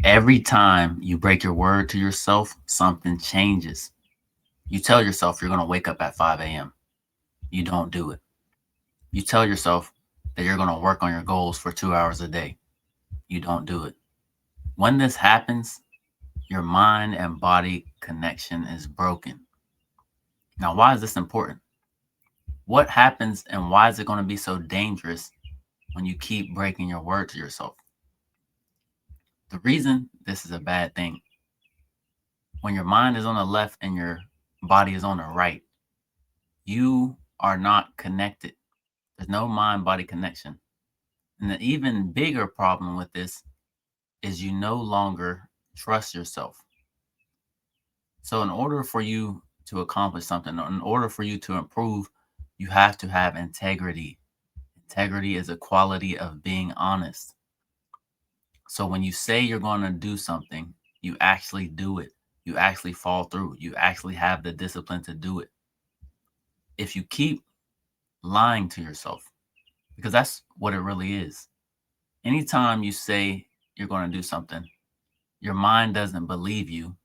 Every time you break your word to yourself, something changes. You tell yourself you're going to wake up at 5 a.m. You don't do it. You tell yourself that you're going to work on your goals for 2 hours a day. You don't do it. When this happens, your mind and body connection is broken. Now, why is this important? What happens and why is it going to be so dangerous when you keep breaking your word to yourself? The reason this is a bad thing, when your mind is on the left and your body is on the right, you are not connected. There's no mind body connection. And the even bigger problem with this is you no longer trust yourself. So, in order for you to accomplish something, or in order for you to improve, you have to have integrity. Integrity is a quality of being honest. So, when you say you're going to do something, you actually do it. You actually fall through. You actually have the discipline to do it. If you keep lying to yourself, because that's what it really is. Anytime you say you're going to do something, your mind doesn't believe you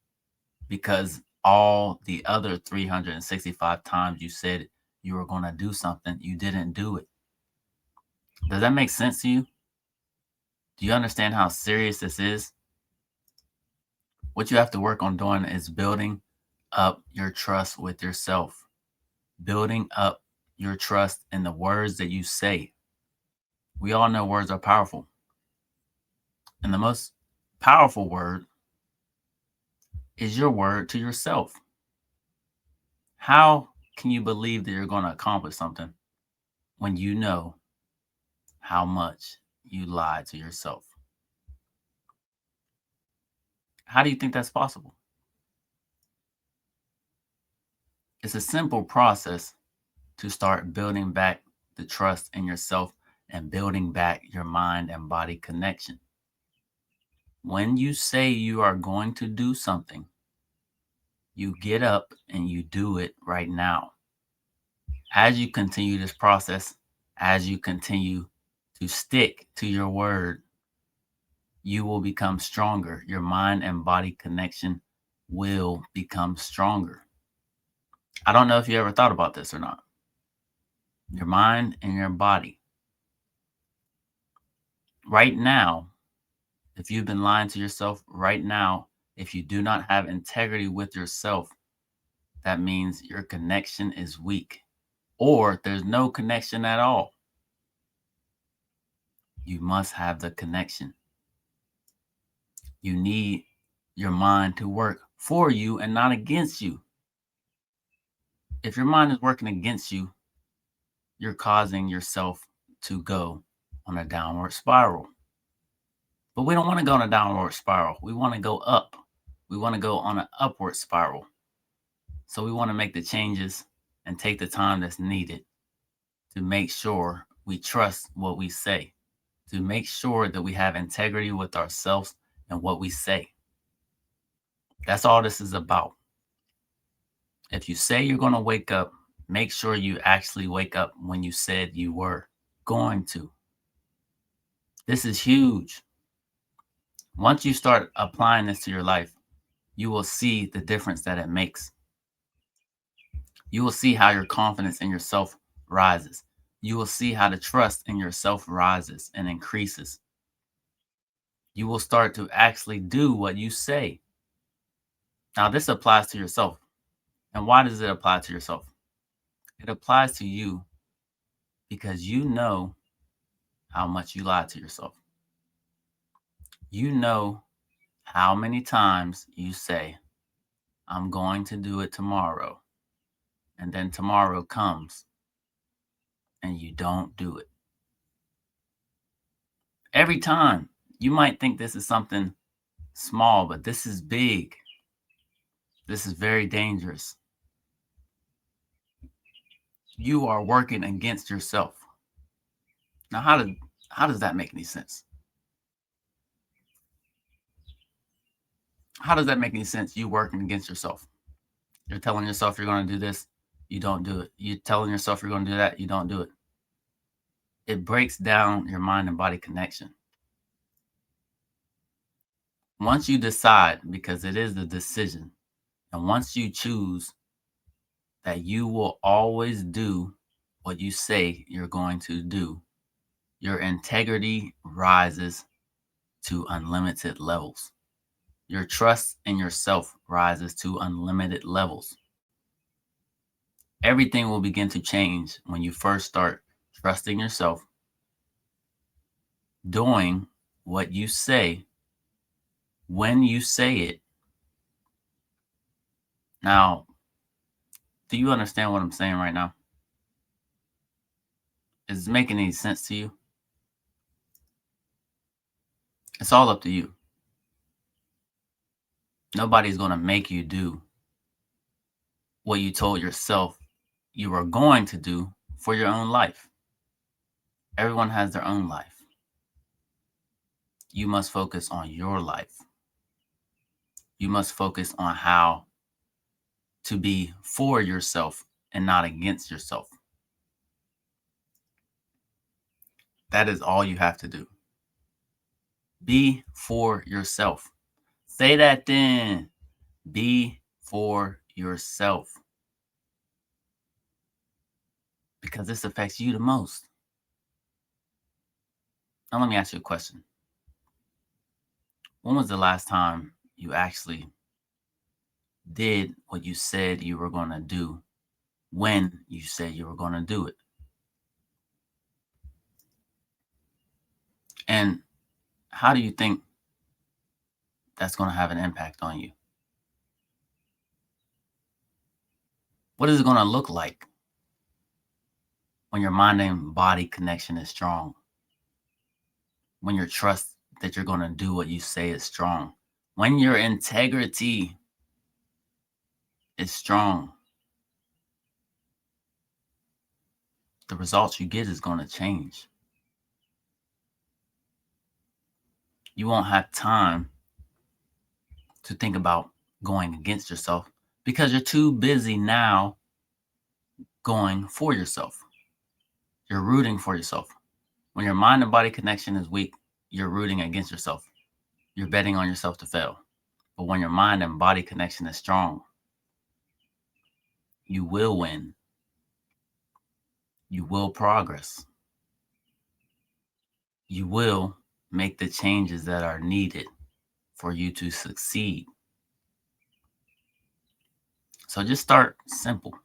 because all the other 365 times you said you were going to do something, you didn't do it. Does that make sense to you? Do you understand how serious this is? What you have to work on doing is building up your trust with yourself, building up your trust in the words that you say. We all know words are powerful. And the most powerful word is your word to yourself. How can you believe that you're going to accomplish something when you know how much you lie to yourself? How do you think that's possible? It's a simple process to start building back the trust in yourself and building back your mind and body connection. When you say you are going to do something, you get up and you do it right now. As you continue this process, as you continue to stick to your word, you will become stronger. Your mind and body connection will become stronger. I don't know if you ever thought about this or not. Your mind and your body. Right now, if you've been lying to yourself right now, if you do not have integrity with yourself, that means your connection is weak or there's no connection at all. You must have the connection. You need your mind to work for you and not against you. If your mind is working against you, you're causing yourself to go on a downward spiral. But we don't want to go on a downward spiral. We want to go up. We want to go on an upward spiral. So we want to make the changes and take the time that's needed to make sure we trust what we say, to make sure that we have integrity with ourselves and what we say. That's all this is about. If you say you're going to wake up, make sure you actually wake up when you said you were going to. This is huge. Once you start applying this to your life, you will see the difference that it makes. You will see how your confidence in yourself rises. You will see how the trust in yourself rises and increases. You will start to actually do what you say. Now, this applies to yourself. And why does it apply to yourself? It applies to you because you know how much you lie to yourself. You know how many times you say, I'm going to do it tomorrow. And then tomorrow comes and you don't do it. Every time. You might think this is something small, but this is big. This is very dangerous. You are working against yourself. Now, how does that make any sense? How does that make any sense? You working against yourself. You're telling yourself you're going to do this, you don't do it. You're telling yourself you're going to do that, you don't do it. It breaks down your mind and body connection. Once you decide, because it is the decision, and once you choose that you will always do what you say you're going to do, your integrity rises to unlimited levels. Your trust in yourself rises to unlimited levels. Everything will begin to change when you first start trusting yourself, doing what you say when you say it. Now, do you understand what I'm saying right now? Is it making any sense to you? It's all up to you. Nobody's going to make you do what you told yourself you were going to do for your own life. Everyone has their own life. You must focus on your life. You must focus on how to be for yourself and not against yourself. That is all you have to do. Be for yourself. Say that then. Be for yourself. Because this affects you the most. Now, let me ask you a question. When was the last time you actually did what you said you were going to do when you said you were going to do it? And how do you think that's going to have an impact on you? What is it going to look like when your mind and body connection is strong? When your trust that you're going to do what you say is strong? When your integrity is strong? The results you get is going to change. You won't have time to think about going against yourself because you're too busy now going for yourself. You're rooting for yourself. When your mind and body connection is weak, you're rooting against yourself. You're betting on yourself to fail. But when your mind and body connection is strong, you will win. You will progress. You will make the changes that are needed for you to succeed. So just start simple.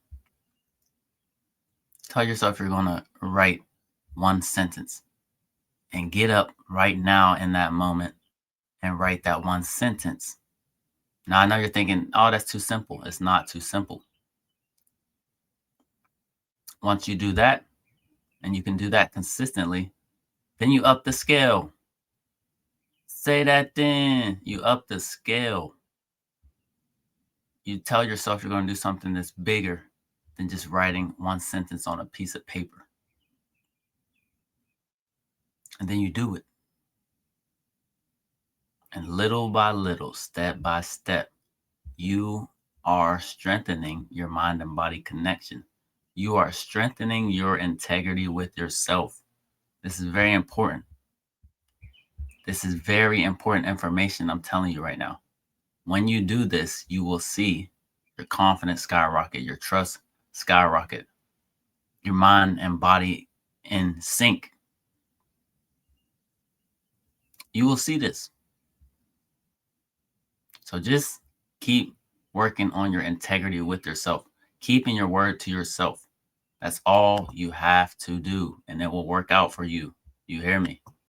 Tell yourself you're going to write one sentence and get up right now in that moment and write that one sentence. Now, I know you're thinking, oh, that's too simple. It's not too simple. Once you do that, and you can do that consistently, then you up the scale. Say that then. You up the scale. You tell yourself you're going to do something that's bigger than just writing one sentence on a piece of paper. And then you do it. And little by little, step by step, you are strengthening your mind and body connection. You are strengthening your integrity with yourself. This is very important. This is very important information I'm telling you right now. When you do this, you will see your confidence skyrocket, your trust skyrocket, your mind and body in sync. You will see this. So just keep working on your integrity with yourself, keeping your word to yourself. That's all you have to do, and it will work out for you. You hear me?